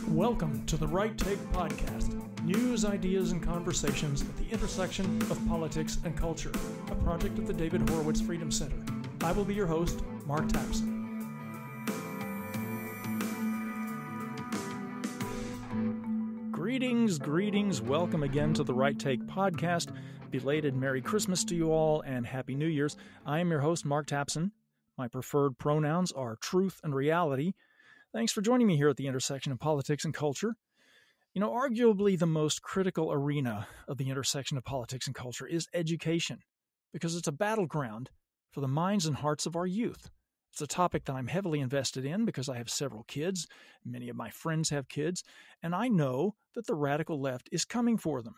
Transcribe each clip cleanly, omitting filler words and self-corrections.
Welcome to the Right Take Podcast, news, ideas, and conversations at the intersection of politics and culture, a project of the David Horowitz Freedom Center. I will be your host, Mark Tapson. Greetings. Welcome again to the Right Take Podcast. Belated Merry Christmas to you all and Happy New Year's. I am your host, Mark Tapson. My preferred pronouns are truth and reality. Thanks for joining me here at the intersection of politics and culture. You know, arguably the most critical arena of the intersection of politics and culture is education, because it's a battleground for the minds and hearts of our youth. It's a topic that I'm heavily invested in because I have several kids, many of my friends have kids, and I know that the radical left is coming for them.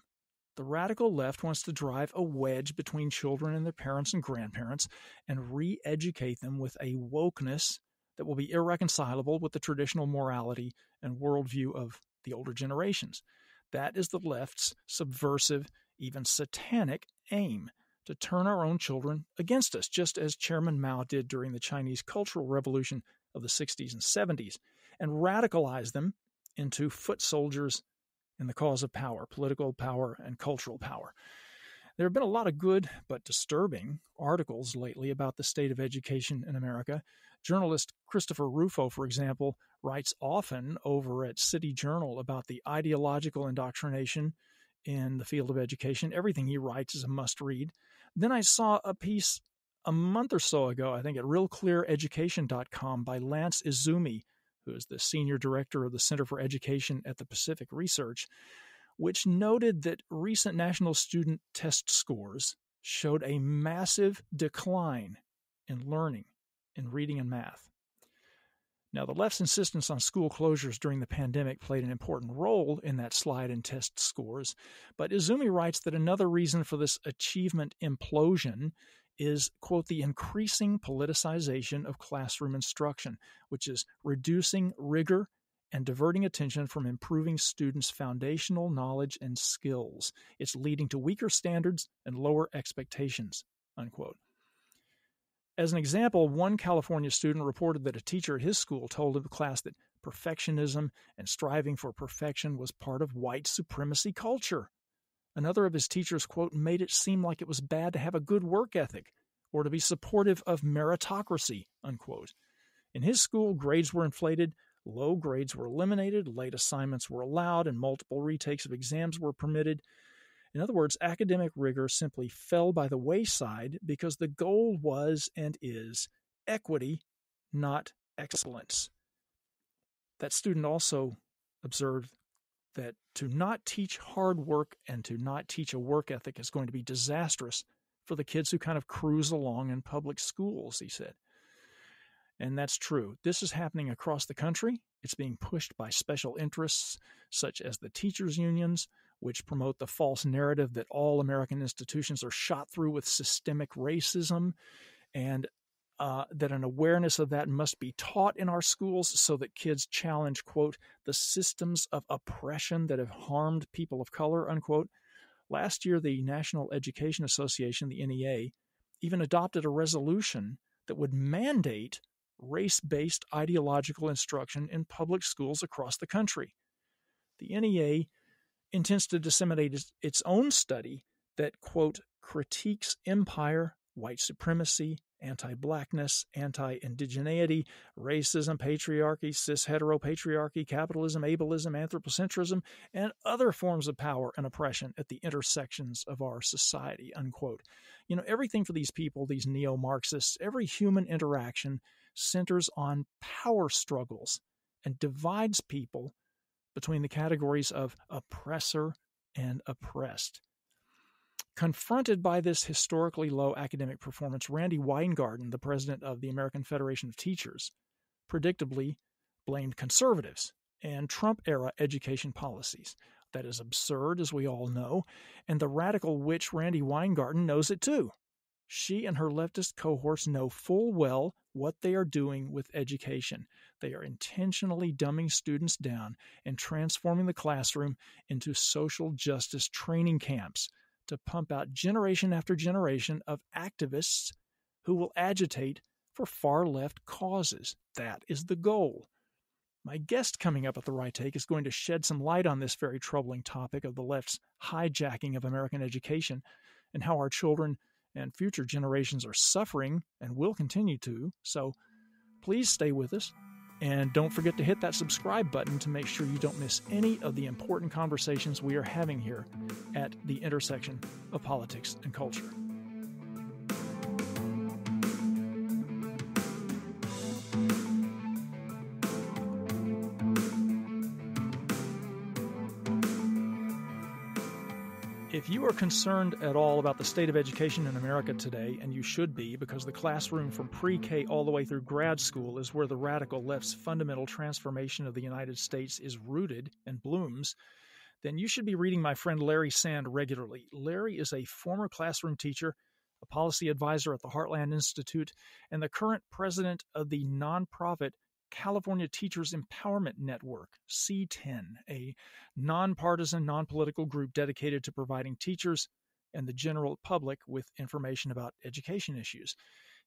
The radical left wants to drive a wedge between children and their parents and grandparents and re-educate them with a wokeness that will be irreconcilable with the traditional morality and worldview of the older generations. That is the left's subversive, even satanic aim, to turn our own children against us, just as Chairman Mao did during the Chinese Cultural Revolution of the 60s and 70s, and radicalize them into foot soldiers in the cause of power, political power and cultural power. There have been a lot of good but disturbing articles lately about the state of education in America. Journalist Christopher Rufo, for example, writes often over at City Journal about the ideological indoctrination in the field of education. Everything he writes is a must-read. Then I saw a piece a month or so ago, I think at realcleareducation.com, by Lance Izumi, who is the senior director of the Center for Education at the Pacific Research, which noted that recent national student test scores showed a massive decline in learning in reading and math. Now, the left's insistence on school closures during the pandemic played an important role in that slide in test scores, but Izumi writes that another reason for this achievement implosion is, quote, the increasing politicization of classroom instruction, which is reducing rigor and diverting attention from improving students' foundational knowledge and skills. It's leading to weaker standards and lower expectations, unquote. As an example, one California student reported that a teacher at his school told the class that perfectionism and striving for perfection was part of white supremacy culture. Another of his teachers, quote, made it seem like it was bad to have a good work ethic or to be supportive of meritocracy, unquote. In his school, grades were inflated, low grades were eliminated, late assignments were allowed, and multiple retakes of exams were permitted. In other words, academic rigor simply fell by the wayside because the goal was and is equity, not excellence. That student also observed that to not teach hard work and to not teach a work ethic is going to be disastrous for the kids who kind of cruise along in public schools, he said. And that's true. This is happening across the country. It's being pushed by special interests such as the teachers' unions, which promote the false narrative that all American institutions are shot through with systemic racism, and that an awareness of that must be taught in our schools so that kids challenge, quote, the systems of oppression that have harmed people of color, unquote. Last year, the National Education Association, the NEA, even adopted a resolution that would mandate race-based ideological instruction in public schools across the country. The NEA intends to disseminate its own study that, quote, critiques empire, white supremacy, anti-blackness, anti-indigeneity, racism, patriarchy, cis-heteropatriarchy, capitalism, ableism, anthropocentrism, and other forms of power and oppression at the intersections of our society, unquote. You know, everything for these people, these neo-Marxists, every human interaction centers on power struggles and divides people between the categories of oppressor and oppressed. Confronted by this historically low academic performance, Randy Weingarten, the president of the American Federation of Teachers, predictably blamed conservatives and Trump-era education policies. That is absurd, as we all know, and the radical witch Randy Weingarten knows it too. She and her leftist cohorts know full well what they are doing with education. They are intentionally dumbing students down and transforming the classroom into social justice training camps to pump out generation after generation of activists who will agitate for far-left causes. That is the goal. My guest coming up at the Right Take is going to shed some light on this very troubling topic of the left's hijacking of American education and how our children and future generations are suffering and will continue to. So please stay with us, and don't forget to hit that subscribe button to make sure you don't miss any of the important conversations we are having here at the intersection of politics and culture. If you are concerned at all about the state of education in America today, and you should be, because the classroom from pre-K all the way through grad school is where the radical left's fundamental transformation of the United States is rooted and blooms, then you should be reading my friend Larry Sand regularly. Larry is a former classroom teacher, a policy advisor at the Heartland Institute, and the current president of the nonprofit California Teachers Empowerment Network, C10, a nonpartisan, non-political group dedicated to providing teachers and the general public with information about education issues.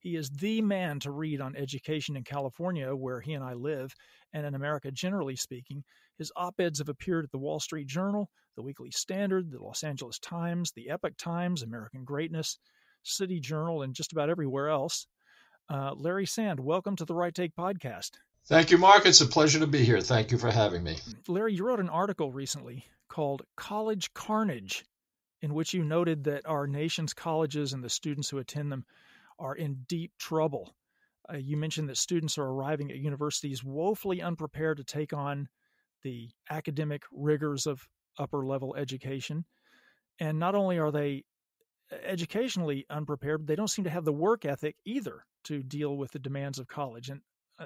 He is the man to read on education in California, where he and I live, and in America generally speaking. His op-eds have appeared at the Wall Street Journal, the Weekly Standard, the Los Angeles Times, the Epoch Times, American Greatness, City Journal, and just about everywhere else. Larry Sand, welcome to the Right Take podcast. Thank you, Mark. It's a pleasure to be here. Thank you for having me. Larry, you wrote an article recently called College Carnage, in which you noted that our nation's colleges and the students who attend them are in deep trouble. You mentioned that students are arriving at universities woefully unprepared to take on the academic rigors of upper-level education. And not only are they educationally unprepared, they don't seem to have the work ethic either to deal with the demands of college. And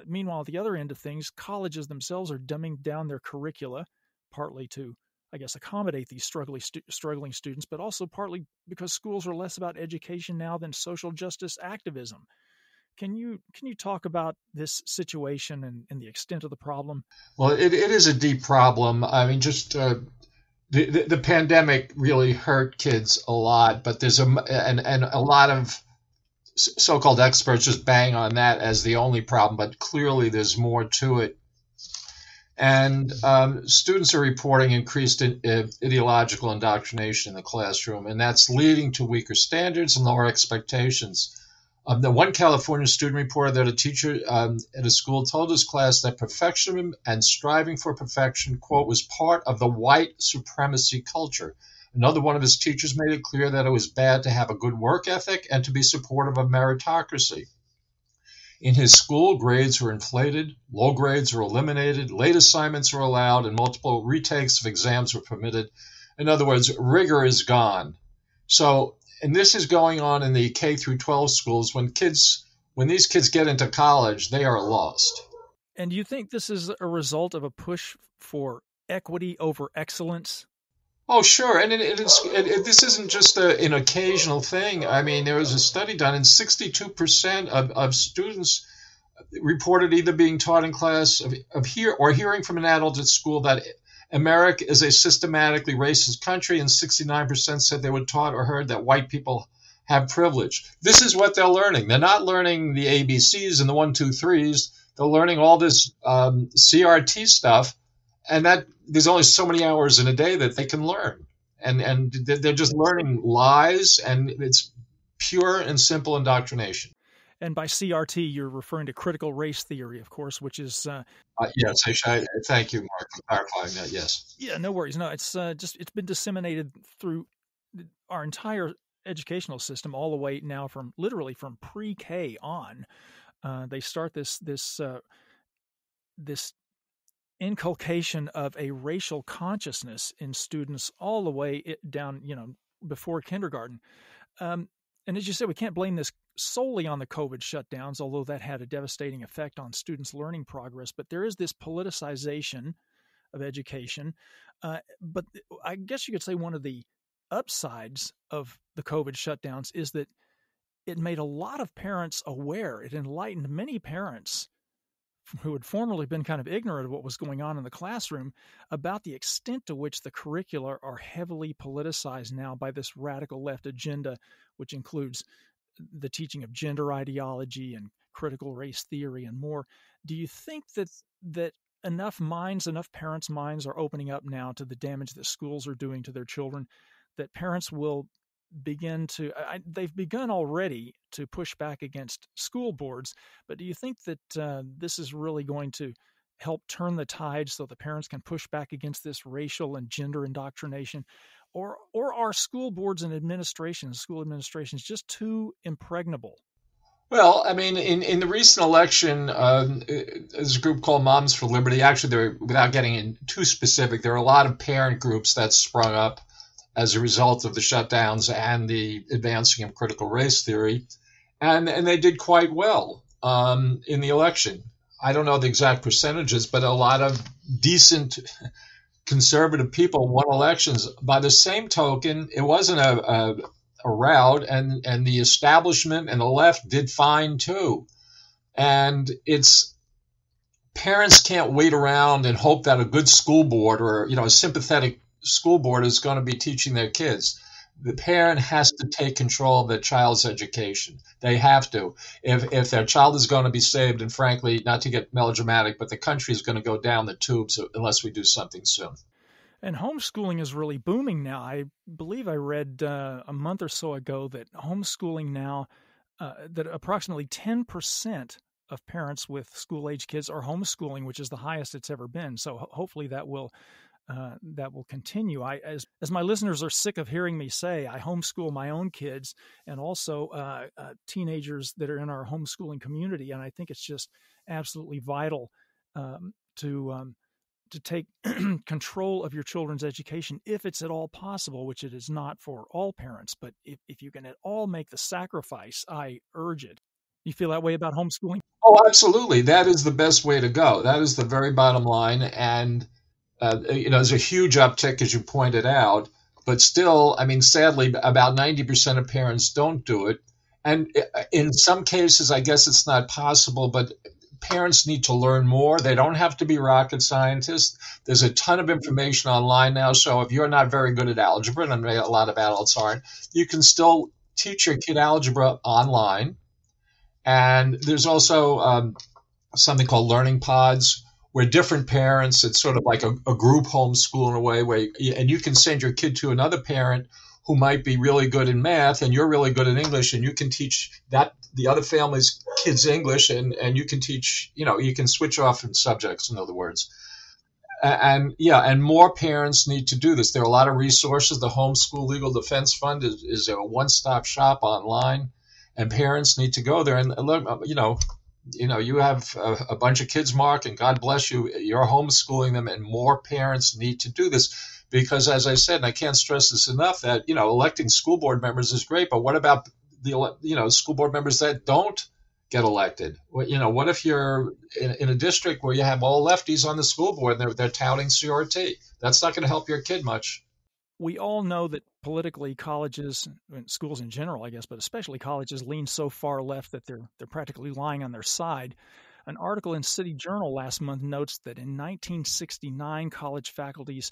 meanwhile, at the other end of things, colleges themselves are dumbing down their curricula, partly to, I guess, accommodate these struggling students, but also partly because schools are less about education now than social justice activism. Can you talk about this situation and the extent of the problem? Well, it is a deep problem. I mean, just the pandemic really hurt kids a lot, but there's a lot of so-called experts just bang on that as the only problem, but clearly there's more to it. And students are reporting increased ideological indoctrination in the classroom, and that's leading to weaker standards and lower expectations. The one California student reported that a teacher at a school told his class that perfection and striving for perfection, quote, was part of the white supremacy culture. Another one of his teachers made it clear that it was bad to have a good work ethic and to be supportive of meritocracy. In his school, grades were inflated, low grades were eliminated, late assignments were allowed, and multiple retakes of exams were permitted. In other words, rigor is gone. So, and this is going on in the K through 12 schools. When these kids get into college, they are lost. And do you think this is a result of a push for equity over excellence? Oh, sure. And this isn't just an occasional thing. I mean, there was a study done, and 62% of students reported either being taught in class of hearing from an adult at school that America is a systematically racist country, and 69% said they were taught or heard that white people have privilege. This is what they're learning. They're not learning the ABCs and the 1, 2, 3s. They're learning all this CRT stuff. And that there's only so many hours in a day that they can learn. And they're just learning lies, and it's pure and simple indoctrination. And by CRT, you're referring to critical race theory, of course, which is... Yes, thank you, Mark, for clarifying that, yes. Yeah, no worries. No, it's it's been disseminated through our entire educational system all the way now literally from pre-K on. They start this inculcation of a racial consciousness in students all the way down, before kindergarten. And as you said, we can't blame this solely on the COVID shutdowns, although that had a devastating effect on students' learning progress. But there is this politicization of education. But I guess you could say one of the upsides of the COVID shutdowns is that it made a lot of parents aware. It enlightened many parents who had formerly been kind of ignorant of what was going on in the classroom about the extent to which the curricula are heavily politicized now by this radical left agenda, which includes the teaching of gender ideology and critical race theory and more. Do you think that enough parents' minds are opening up now to the damage that schools are doing to their children, that parents will they've begun already to push back against school boards, but do you think that this is really going to help turn the tide so the parents can push back against this racial and gender indoctrination? Or are school boards and school administrations just too impregnable? Well, I mean, in the recent election, there's a group called Moms for Liberty. Actually, without getting in too specific, there are a lot of parent groups that sprung up as a result of the shutdowns and the advancing of critical race theory. And they did quite well in the election. I don't know the exact percentages, but a lot of decent conservative people won elections. By the same token, it wasn't a rout, and the establishment and the left did fine too. And parents can't wait around and hope that a good school board or a sympathetic school board is going to be teaching their kids. The parent has to take control of their child's education. They have to. If their child is going to be saved, and frankly, not to get melodramatic, but the country is going to go down the tubes unless we do something soon. And homeschooling is really booming now. I believe I read a month or so ago that homeschooling now, that approximately 10% of parents with school-age kids are homeschooling, which is the highest it's ever been. So hopefully that will continue. As my listeners are sick of hearing me say, I homeschool my own kids and also teenagers that are in our homeschooling community, and I think it's just absolutely vital to take control of your children's education if it's at all possible, which it is not for all parents. But if you can at all make the sacrifice, I urge it. You feel that way about homeschooling? Oh, absolutely. That is the best way to go. That is the very bottom line. And there's a huge uptick, as you pointed out, but still, I mean, sadly, about 90% of parents don't do it. And in some cases, I guess it's not possible, but parents need to learn more. They don't have to be rocket scientists. There's a ton of information online now. So if you're not very good at algebra, and a lot of adults aren't, you can still teach your kid algebra online. And there's also something called learning pods, where different parents, it's sort of like a group homeschool in a way, and you can send your kid to another parent who might be really good in math and you're really good in English, and you can teach the other family's kids English, and you can teach, you can switch off in subjects, in other words. And more parents need to do this. There are a lot of resources. The Homeschool Legal Defense Fund is a one-stop shop online, and parents need to go there and look, you have a bunch of kids, Mark, and God bless you. You're homeschooling them, and more parents need to do this because, as I said, and I can't stress this enough, that electing school board members is great, but what about the school board members that don't get elected? What if you're in a district where you have all lefties on the school board and they're touting CRT? That's not going to help your kid much. We all know that politically colleges and schools in general, I guess, but especially colleges lean so far left that they're practically lying on their side. An article in City Journal last month notes that in 1969, college faculties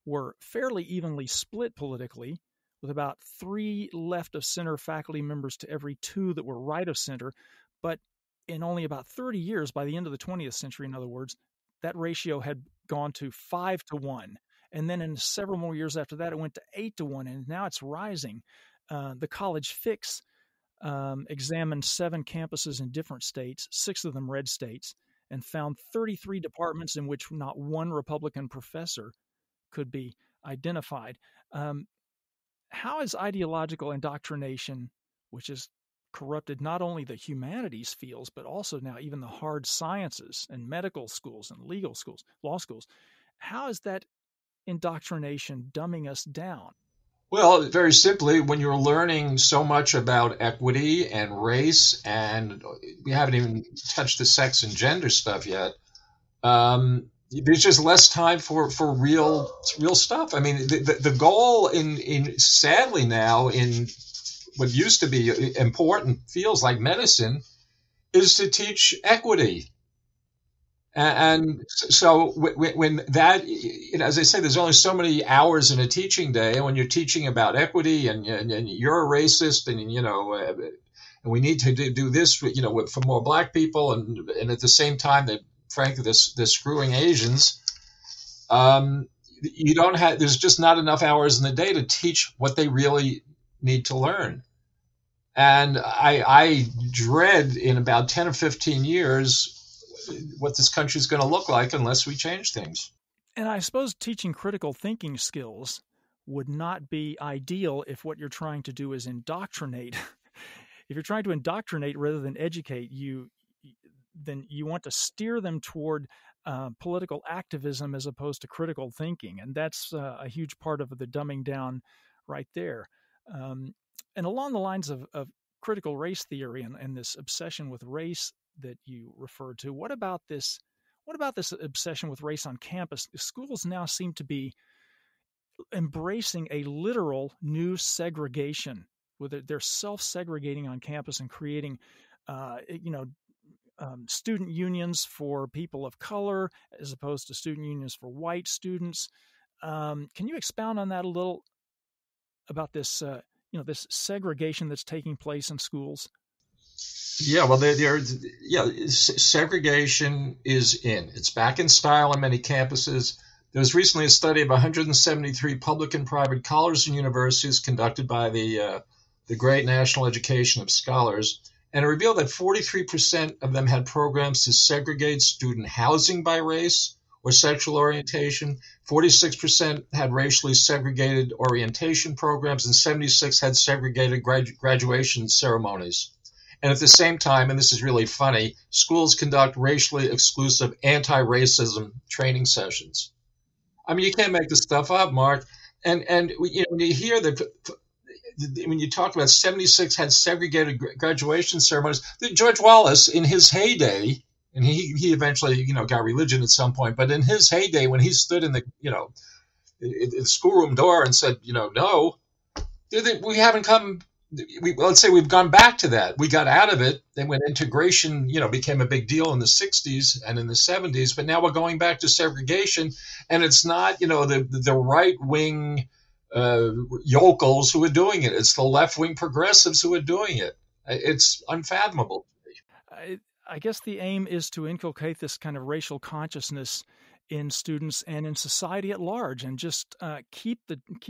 were fairly evenly split politically, with about 3 left of center faculty members to every 2 that were right of center. But in only about 30 years, by the end of the 20th century, in other words, that ratio had gone to 5-1. And then in several more years after that, it went to 8-1, and now it's rising. The College Fix examined 7 campuses in different states, 6 of them red states, and found 33 departments in which not one Republican professor could be identified. How is ideological indoctrination, which has corrupted not only the humanities fields, but also now even the hard sciences and medical schools and legal schools, law schools, how is that indoctrination dumbing us down? Well, very simply, when you're learning so much about equity and race, and we haven't even touched the sex and gender stuff yet, there's just less time for real stuff. I mean, the goal sadly now in what used to be important fields like medicine is to teach equity. And so when that, as I say, there's only so many hours in a teaching day, and when you're teaching about equity and you're a racist, and and we need to do this, for more black people, and at the same time that frankly they're screwing Asians. You don't have. There's just not enough hours in the day to teach what they really need to learn. And I dread in about 10 or 15 years what this country is going to look like unless we change things. And I suppose teaching critical thinking skills would not be ideal if what you're trying to do is indoctrinate. If you're trying to indoctrinate rather than educate, then you want to steer them toward political activism as opposed to critical thinking. And that's a huge part of the dumbing down right there. And along the lines of critical race theory and this obsession with race that you referred to, what about this obsession with race on campus? Schools now seem to be embracing a literal new segregation, where they're self-segregating on campus and creating, student unions for people of color as opposed to student unions for white students. Can you expound on that a little about this, this segregation that's taking place in schools? Yeah, well, segregation is in. It's back in style on many campuses. There was recently a study of 173 public and private colleges and universities conducted by the great National Education of Scholars, and it revealed that 43% of them had programs to segregate student housing by race or sexual orientation. 46% had racially segregated orientation programs, and 76% had segregated graduation ceremonies. And at the same time, and this is really funny, schools conduct racially exclusive anti-racism training sessions. I mean, you can't make this stuff up, Mark. And when you hear that, when you talk about 76 had segregated graduation ceremonies, George Wallace, in his heyday, and he eventually got religion at some point, but in his heyday, when he stood in the schoolroom door and said, no, we haven't come. Let's say we've gone back to that. We got out of it. Then when integration, became a big deal in the 60s and in the 70s, but now we're going back to segregation, and it's not, the right-wing yokels who are doing it. It's the left-wing progressives who are doing it. It's unfathomable. I guess the aim is to inculcate this kind of racial consciousness in students and in society at large, and just keep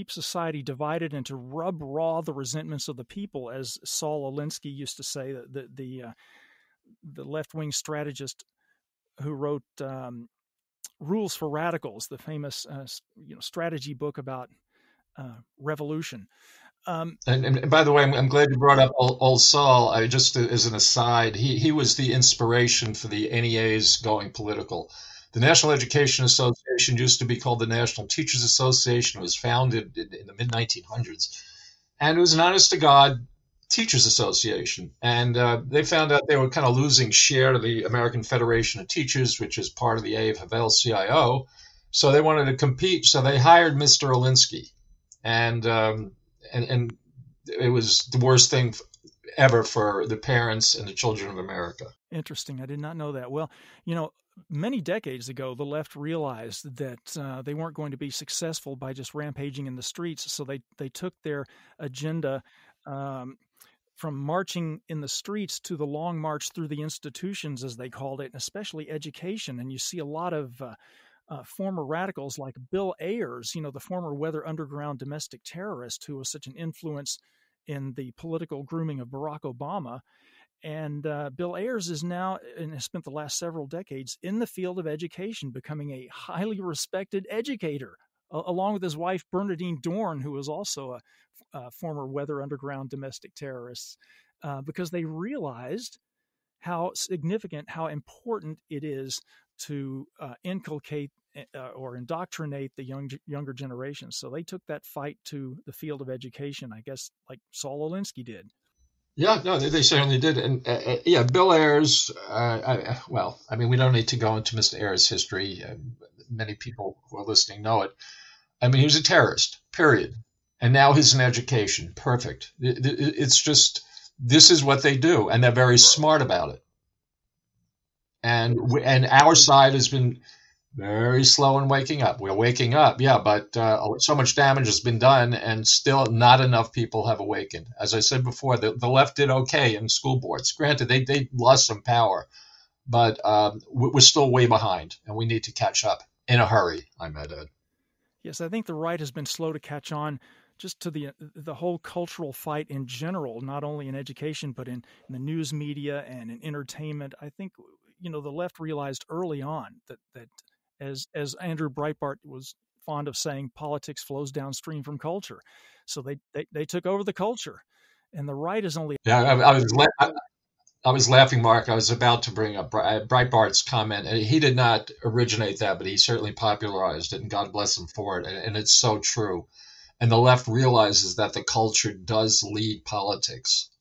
society divided and to rub raw the resentments of the people, as Saul Alinsky used to say, the left-wing strategist who wrote Rules for Radicals, the famous strategy book about revolution. And by the way, I'm glad you brought up old Saul. Just as an aside, he was the inspiration for the NEA's going political. The National Education Association used to be called the National Teachers Association. It was founded in the mid-1900s. And it was an honest-to-God teachers association. And they found out they were kind of losing share to the American Federation of Teachers, which is part of the AFL-CIO. So they wanted to compete. So they hired Mr. Alinsky. And it was the worst thing ever for the parents and the children of America. Interesting. I did not know that. Well, many decades ago, the left realized that they weren't going to be successful by just rampaging in the streets. So they took their agenda from marching in the streets to the long march through the institutions, as they called it, and especially education. And you see a lot of former radicals like Bill Ayers, the former Weather Underground domestic terrorist who was such an influence in the political grooming of Barack Obama. And Bill Ayers is now, and has spent the last several decades in the field of education, becoming a highly respected educator, along with his wife, Bernadine Dorn, who was also a former Weather Underground domestic terrorist, because they realized how significant, how important it is to inculcate or indoctrinate the younger generation. So they took that fight to the field of education, I guess, like Saul Alinsky did. Yeah, no, they certainly did. And Bill Ayers, we don't need to go into Mr. Ayers' history. Many people who are listening know it. I mean, he was a terrorist, period. And now he's in education. Perfect. It's just, this is what they do, and they're very smart about it. And our side has been very slow in waking up. We're waking up, yeah, but so much damage has been done, and still not enough people have awakened. As I said before, the left did okay in school boards. Granted, they lost some power, but we're still way behind, and we need to catch up in a hurry, I might add. Yes, I think the right has been slow to catch on just to the whole cultural fight in general, not only in education, but in the news media and in entertainment. I think, the left realized early on that as Andrew Breitbart was fond of saying, politics flows downstream from culture. So they took over the culture, and the right is only. Yeah, I was laughing, Mark. I was about to bring up Breitbart's comment. He did not originate that, but he certainly popularized it, and God bless him for it. And it's so true. And the left realizes that the culture does lead politics.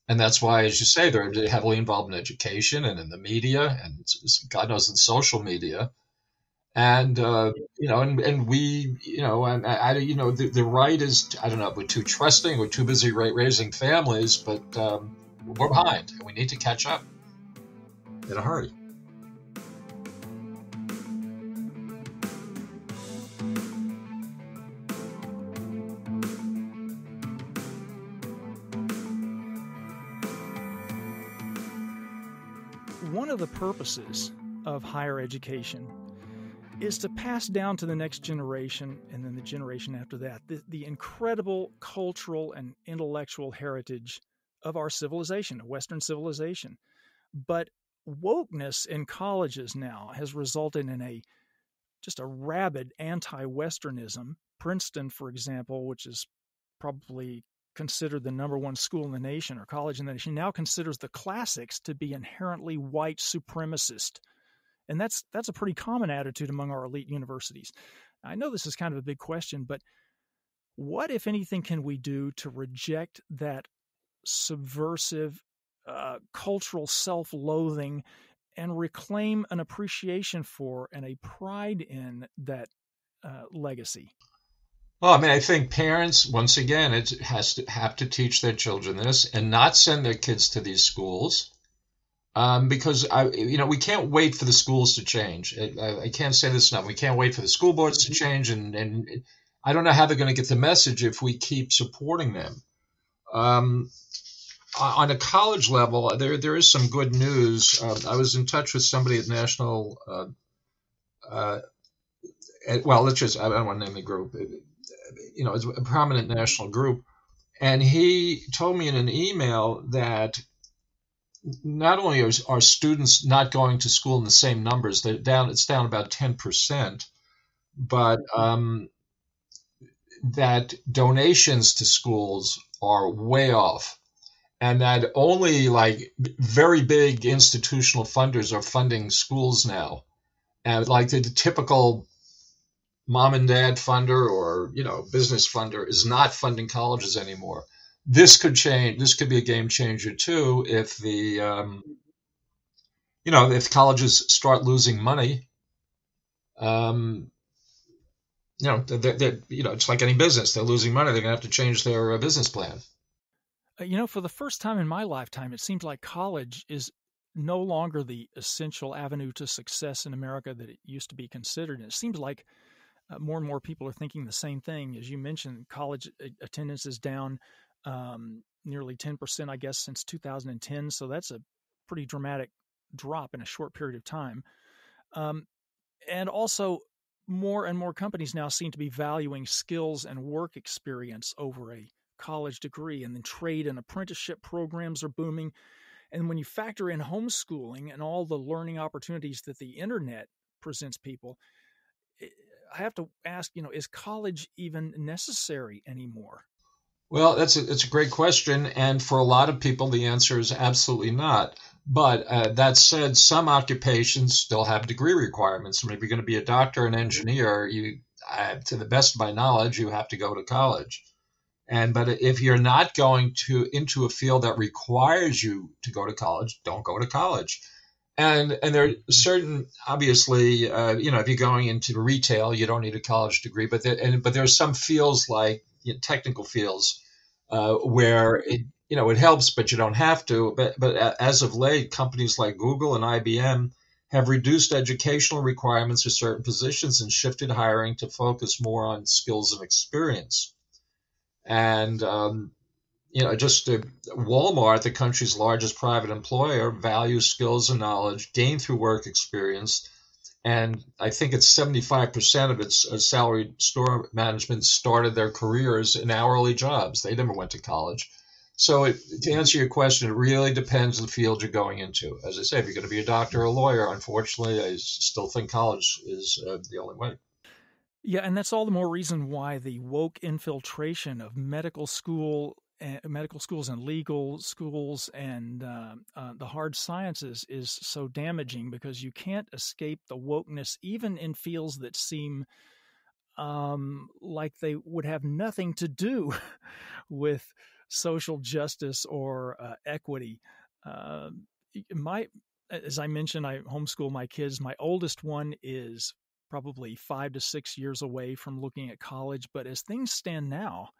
And that's why, as you say, they're heavily involved in education and in the media, and God knows in social media. And and we, the right is, I don't know, we're too trusting, we're too busy raising families, but we're behind, and we need to catch up in a hurry. One of the purposes of higher education is to pass down to the next generation, and then the generation after that, the incredible cultural and intellectual heritage of our civilization, Western civilization. But wokeness in colleges now has resulted in just a rabid anti-Westernism. Princeton, for example, which is probably considered the number one school in the nation or college in the nation, now considers the classics to be inherently white supremacist. And that's a pretty common attitude among our elite universities. I know this is kind of a big question, but what, if anything, can we do to reject that subversive cultural self-loathing and reclaim an appreciation for and a pride in that legacy? Well, I mean, I think parents, once again, it has to have to teach their children this and not send their kids to these schools. Because we can't wait for the schools to change. I can't say this enough. We can't wait for the school boards to change, and I don't know how they're going to get the message if we keep supporting them. On a college level, there is some good news. I was in touch with somebody at National. I don't want to name the group. It's a prominent national group, and he told me in an email that not only are students not going to school in the same numbers, it's down about 10%, but that donations to schools are way off, and that only like very big institutional funders are funding schools now. And like the typical mom and dad funder or business funder is not funding colleges anymore. This could change. This could be a game changer too if if colleges start losing money. It's like any business. They're losing money. They're going to have to change their business plan. For the first time in my lifetime, it seems like college is no longer the essential avenue to success in America that it used to be considered. And it seems like more and more people are thinking the same thing. As you mentioned, college attendance is down nearly 10%, I guess, since 2010. So that's a pretty dramatic drop in a short period of time. And also, more and more companies now seem to be valuing skills and work experience over a college degree, and then trade and apprenticeship programs are booming. And when you factor in homeschooling and all the learning opportunities that the internet presents people, I have to ask, is college even necessary anymore? Well, it's a great question, and for a lot of people, the answer is absolutely not. But that said, some occupations still have degree requirements. I mean, if you're going to be a doctor, an engineer, to the best of my knowledge, you have to go to college. But if you're not going into a field that requires you to go to college, don't go to college. And there are certain, obviously, if you're going into retail, you don't need a college degree. But there are some fields like technical fields where it helps, but you don't have to. But as of late, companies like Google and IBM have reduced educational requirements for certain positions and shifted hiring to focus more on skills and experience. And Walmart, the country's largest private employer, values skills and knowledge gained through work experience. And I think it's 75% of its salaried store management started their careers in hourly jobs. They never went to college. So to answer your question, it really depends on the field you're going into. As I say, if you're going to be a doctor or a lawyer, unfortunately, I still think college is the only way. Yeah, and that's all the more reason why the woke infiltration of medical schools and legal schools and the hard sciences is so damaging, because you can't escape the wokeness, even in fields that seem like they would have nothing to do with social justice or equity. As I mentioned, I homeschool my kids. My oldest one is probably 5 to 6 years away from looking at college, but as things stand now,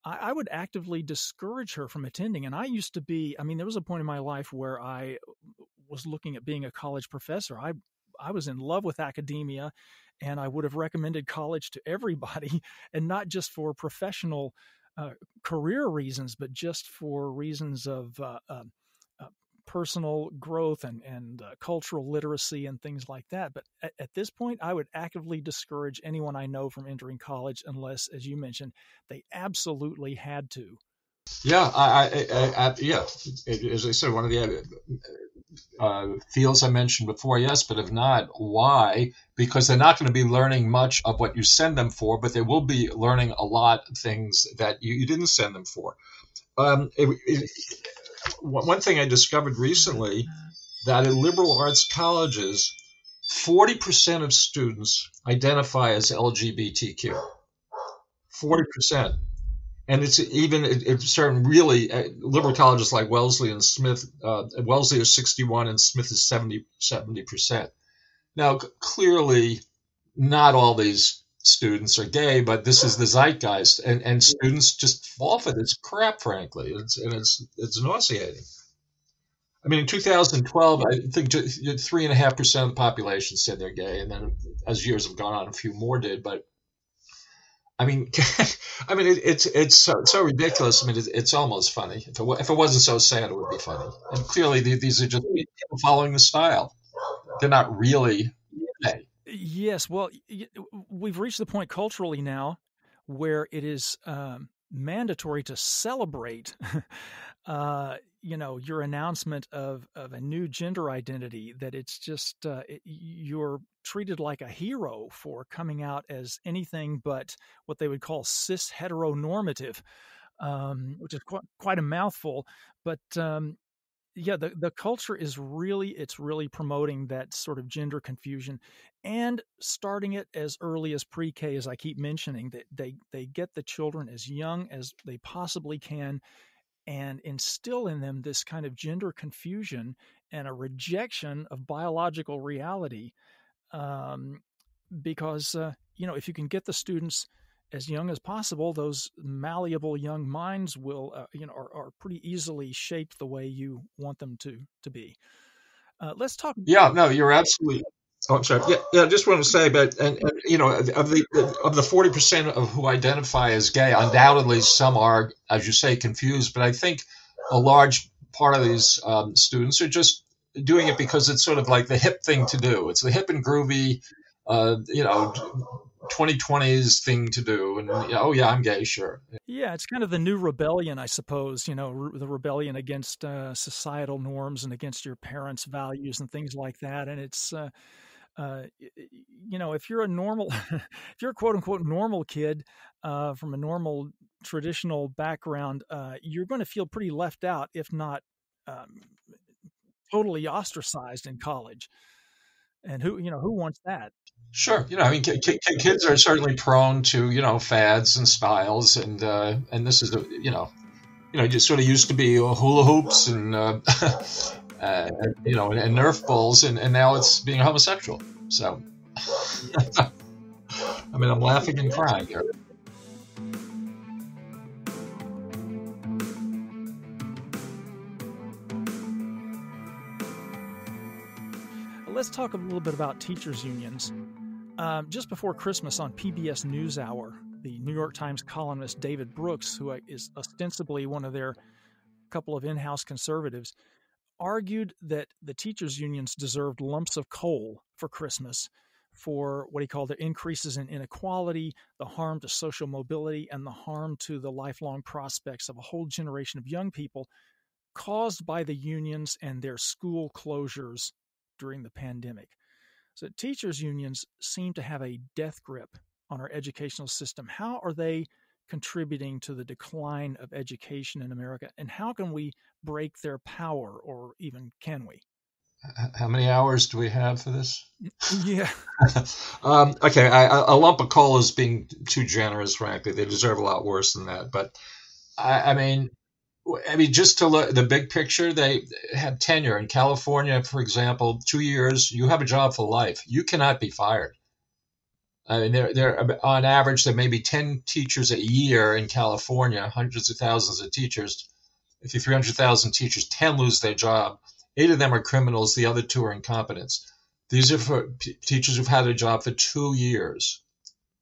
I would actively discourage her from attending. And there was a point in my life where I was looking at being a college professor. I was in love with academia, and I would have recommended college to everybody, and not just for professional career reasons, but just for reasons of personal growth and cultural literacy and things like that. But at this point, I would actively discourage anyone I know from entering college unless, as you mentioned, they absolutely had to. Yeah, yeah. As I said, one of the fields I mentioned before, yes, but if not, why? Because they're not going to be learning much of what you send them for, but they will be learning a lot of things that you didn't send them for. One thing I discovered recently, that in liberal arts colleges, 40% of students identify as LGBTQ. 40%. And it's certain really liberal colleges like Wellesley and Smith. Wellesley is 61 and Smith is 70%. Now, clearly, not all these students are gay, but this is the zeitgeist, and students just fall for this crap. Frankly, it's nauseating. I mean, in 2012, I think 3.5% of the population said they're gay, and then as years have gone on, a few more did. But I mean, it's so ridiculous. I mean, it's almost funny. If it wasn't so sad, it would be funny. And clearly, these are just people following the style. They're not really gay. Yes, well, we've reached the point culturally now where it is mandatory to celebrate, your announcement of a new gender identity. That it's just you're treated like a hero for coming out as anything but what they would call cis heteronormative, which is quite a mouthful, but. Yeah, the culture is really promoting that sort of gender confusion, and starting it as early as pre-K, as I keep mentioning, that they get the children as young as they possibly can and instill in them this kind of gender confusion and a rejection of biological reality. Because if you can get the students as young as possible, those malleable young minds will, are pretty easily shaped the way you want them to be. Let's talk. Yeah, no, you're absolutely. Oh, I'm sorry. Yeah. I just want to say, but of the 40% of who identify as gay, undoubtedly some are, as you say, confused. But I think a large part of these students are just doing it because it's sort of like the hip thing to do. It's the hip and groovy, 2020s thing to do, and oh yeah, I'm gay, sure. Yeah, it's kind of the new rebellion, I suppose. The rebellion against societal norms and against your parents' values and things like that. And it's, if you're a normal, if you're a quote unquote normal kid from a normal traditional background, you're going to feel pretty left out, if not totally ostracized in college. And who wants that? Sure. Kids are certainly prone to, fads and styles, and this is just sort of used to be hula hoops and and Nerf balls, and now it's being homosexual. So, I mean, I'm laughing and crying here. let's talk a little bit about teachers' unions. Just before Christmas on PBS NewsHour, the New York Times columnist David Brooks, who is ostensibly one of their couple of in-house conservatives, argued that the teachers' unions deserved lumps of coal for Christmas for what he called the increases in inequality, the harm to social mobility, and the harm to the lifelong prospects of a whole generation of young people caused by the unions and their school closures during the pandemic. So teachers' unions seem to have a death grip on our educational system. How are they contributing to the decline of education in America, and how can we break their power, or even can we? How many hours do we have for this? Yeah. Okay, a lump of coal is being too generous, frankly. They deserve a lot worse than that. But I mean, just to look the big picture, they have tenure in California, for example. 2 years, you have a job for life. You cannot be fired. I mean, they're on average, there may be 10 teachers a year in California, hundreds of thousands of teachers. If you 300,000 teachers, 10 lose their job. 8 of them are criminals. The other 2 are incompetents. These are for teachers who've had a job for 2 years.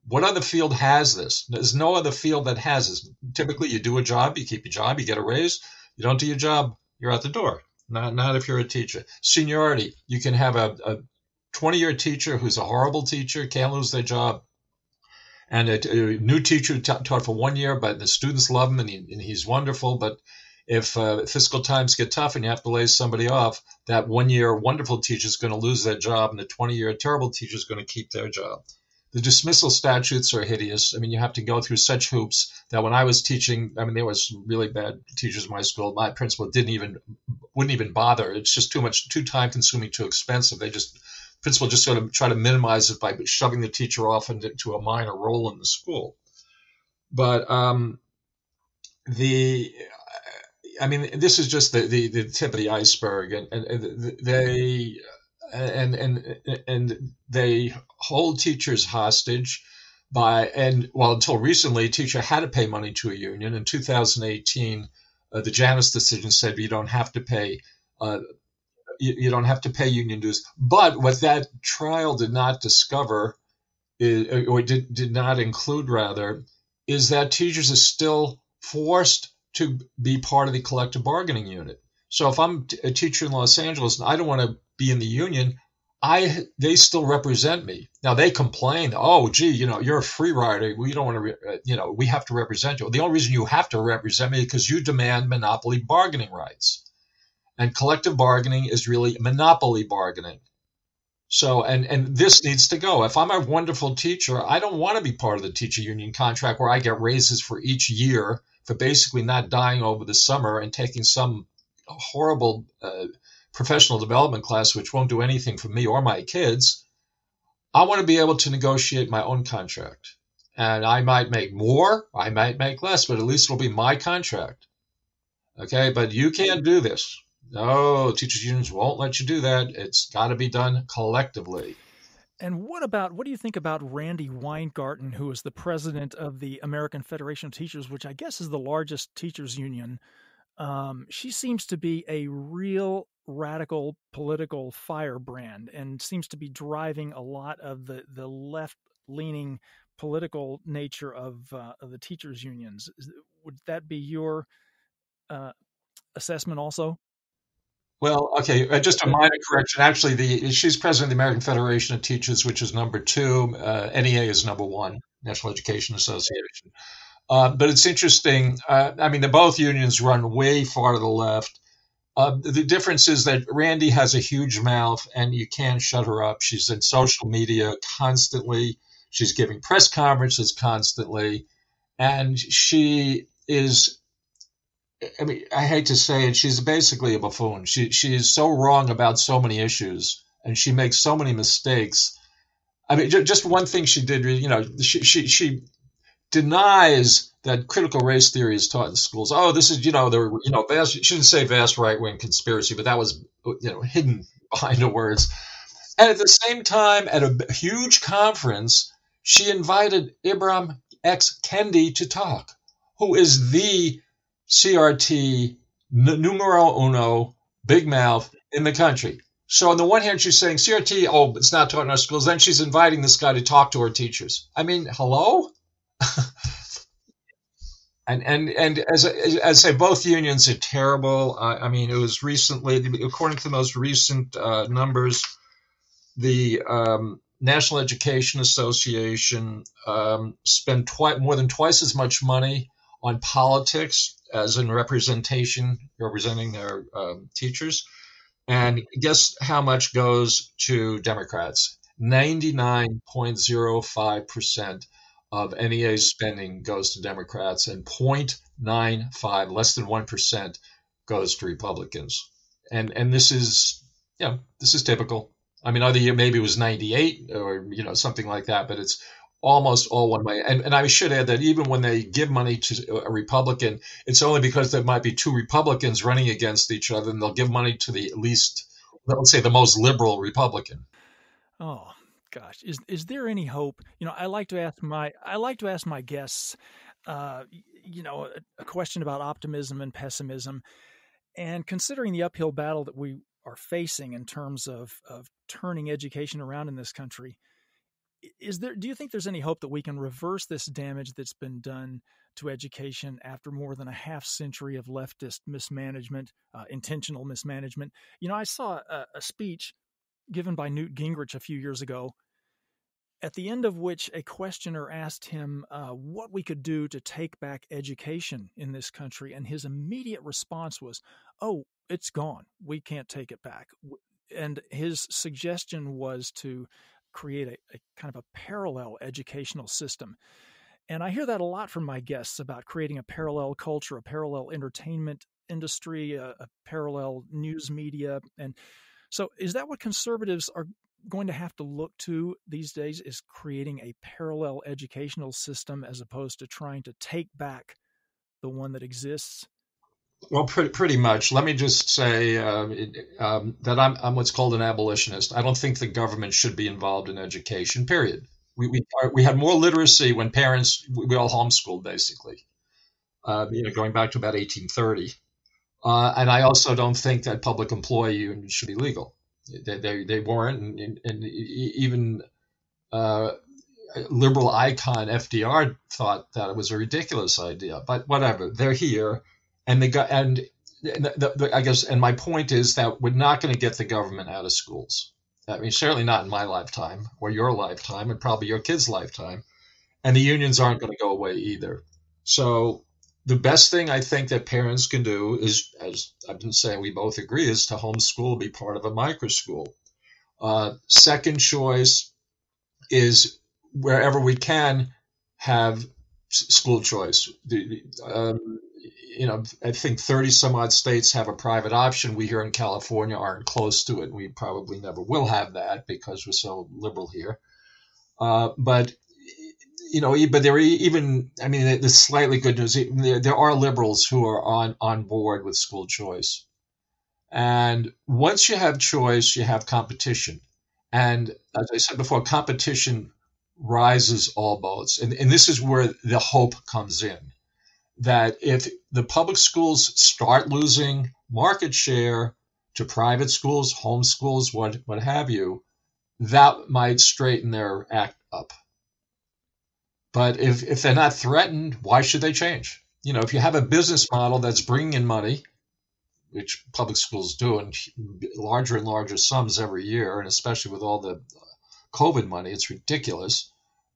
What other field has this? There's no other field that has this. Typically, you do a job, you keep your job, you get a raise. You don't do your job, you're out the door. Not if you're a teacher. Seniority, you can have a 20-year teacher who's a horrible teacher, can't lose their job, and a new teacher taught for 1 year, but the students love him and he's wonderful. But if fiscal times get tough and you have to lay somebody off, that 1 year wonderful teacher is going to lose their job, and the 20-year terrible teacher is going to keep their job. The dismissal statutes are hideous. I mean, you have to go through such hoops that when I was teaching, I mean, there was really bad teachers in my school. My principal wouldn't even bother. It's just too time consuming, too expensive. Principal just sort of try to minimize it by shoving the teacher off into a minor role in the school. But this is just the tip of the iceberg, and they hold teachers hostage until recently, a teacher had to pay money to a union. In 2018, the Janus decision said you don't have to pay. You don't have to pay union dues. But what that trial did not discover, or did not include rather, is that teachers are still forced to be part of the collective bargaining unit. So if I'm a teacher in Los Angeles and I don't want to be in the union, they still represent me. Now they complain, oh, gee, you're a free rider. We don't want to, we have to represent you. The only reason you have to represent me is because you demand monopoly bargaining rights. And collective bargaining is really monopoly bargaining. So, and this needs to go. If I'm a wonderful teacher, I don't want to be part of the teacher union contract where I get raises for each year for basically not dying over the summer and taking some horrible professional development class which won't do anything for me or my kids. I want to be able to negotiate my own contract. And I might make more, I might make less, but at least it'll be my contract. Okay, but you can't do this. No, teachers unions won't let you do that. It's got to be done collectively. And what do you think about Randy Weingarten, who is the president of the American Federation of Teachers, which I guess is the largest teachers union? She seems to be a real radical political firebrand and seems to be driving a lot of the left-leaning political nature of the teachers unions. Would that be your assessment also? Well, okay, just a minor correction. Actually, she's president of the American Federation of Teachers, which is number 2. NEA is number 1, National Education Association. But it's interesting. Both unions run way far to the left. The difference is that Randy has a huge mouth, and you can't shut her up. She's in social media constantly. She's giving press conferences constantly, and she is. I hate to say it, she's basically a buffoon. She is so wrong about so many issues, and she makes so many mistakes. Just one thing she did, she denies that critical race theory is taught in schools. Oh, this is, vast. She didn't say vast right-wing conspiracy, but that was, hidden behind the words. And at the same time, at a huge conference, she invited Ibram X. Kendi to talk, who is the CRT numero uno big mouth in the country. So on the one hand, she's saying CRT, oh, it's not taught in our schools. Then she's inviting this guy to talk to her teachers. I mean, hello? And as I say, both unions are terrible. I mean, it was recently, according to the most recent numbers, the National Education Association spent more than twice as much money on politics as in representing their teachers. And guess how much goes to Democrats? 99.05% of NEA's spending goes to Democrats, and 0.95, less than 1%, goes to Republicans. And this is, this is typical. I mean, other year maybe it was 98 or something like that, but it's almost all one way. And I should add that even when they give money to a Republican, it's only because there might be two Republicans running against each other, and they'll give money to the least, let's say, the most liberal Republican. Oh gosh, is there any hope? I like to ask my guests, a question about optimism and pessimism, and considering the uphill battle that we are facing in terms of turning education around in this country. Do you think there's any hope that we can reverse this damage that's been done to education after more than a half century of leftist mismanagement, intentional mismanagement? I saw a speech given by Newt Gingrich a few years ago, at the end of which a questioner asked him what we could do to take back education in this country. And his immediate response was, oh, it's gone. We can't take it back. And his suggestion was to create a kind of a parallel educational system. And I hear that a lot from my guests about creating a parallel culture, a parallel entertainment industry, a parallel news media. And so is that what conservatives are going to have to look to these days, is creating a parallel educational system as opposed to trying to take back the one that exists? Well, pretty much. Let me just say that I'm what's called an abolitionist. I don't think the government should be involved in education, period. We had more literacy when we all homeschooled, basically, going back to about 1830. And I also don't think that public employee unions should be legal. They weren't, and even liberal icon FDR thought that it was a ridiculous idea. But whatever, they're here, and I guess, and my point is that we're not going to get the government out of schools. I mean, certainly not in my lifetime or your lifetime, and probably your kids' lifetime. And the unions aren't going to go away either. So the best thing I think that parents can do is, as I've been saying, we both agree, is to homeschool, be part of a micro school. Second choice is wherever we can have school choice. I think 30 some odd states have a private option. We here in California aren't close to it. We probably never will have that because we're so liberal here. But there are even, I mean, the slightly good news, there are liberals who are on board with school choice. And once you have choice, you have competition. And as I said before, competition rises all boats. And this is where the hope comes in, that if the public schools start losing market share to private schools, home schools, what have you, that might straighten their act up. But if they're not threatened, why should they change? If you have a business model that's bringing in money, which public schools do in larger and larger sums every year, and especially with all the COVID money, it's ridiculous.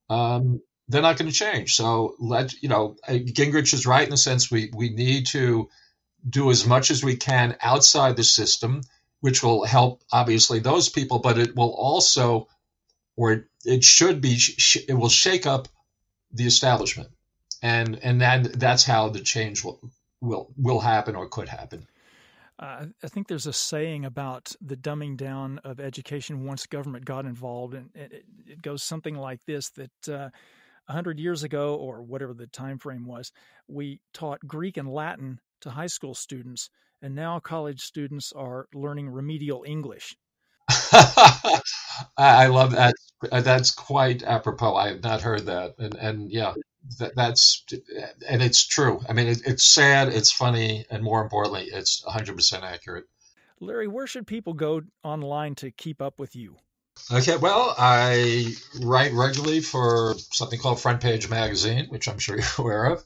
They're not going to change. So Gingrich is right in the sense we need to do as much as we can outside the system, which will help obviously those people, but it will also, or it should be, it will shake up the establishment, and then that's how the change will happen or could happen. I think there's a saying about the dumbing down of education once government got involved, and it goes something like this: that 100 years ago, or whatever the time frame was, we taught Greek and Latin to high school students, and now college students are learning remedial English. I love that. That's quite apropos. I have not heard that, and yeah, and it's true. I mean, it's sad, it's funny, and more importantly, it's 100% accurate. Larry, where should people go online to keep up with you? Okay, well, I write regularly for something called Front Page Magazine, which I'm sure you're aware of.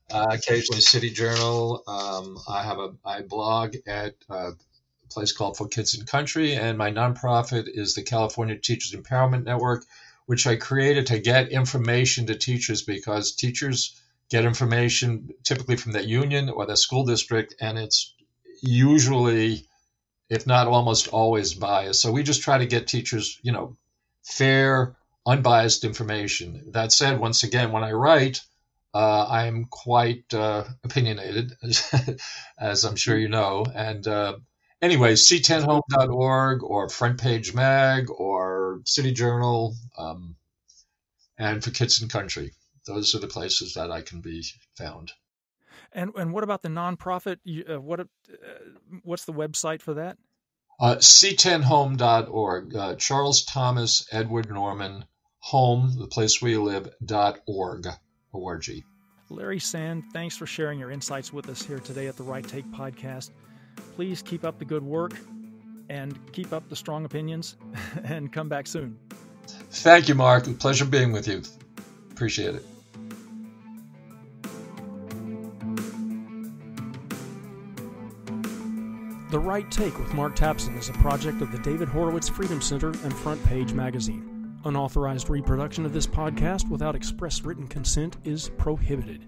Occasionally City Journal. I blog at a place called For Kids and Country, and my nonprofit is the California Teachers Empowerment Network, which I created to get information to teachers, because teachers get information typically from their union or their school district, and it's usually, if not almost always, biased. So we just try to get teachers, fair, unbiased information. That said, once again, when I write, I'm quite opinionated, as I'm sure you know. And anyway, c10home.org or Front Page Mag or City Journal, and For Kids and Country. Those are the places that I can be found. And what about the nonprofit? What's the website for that? c10home.org. Charles Thomas Edward Norman Home, the place where you live, .org. O-R-G. Larry Sand, thanks for sharing your insights with us here today at the Right Take Podcast. Please keep up the good work and keep up the strong opinions and come back soon. Thank you, Mark. Pleasure being with you. Appreciate it. The Right Take with Mark Tapson is a project of the David Horowitz Freedom Center and Front Page Magazine. Unauthorized reproduction of this podcast without express written consent is prohibited.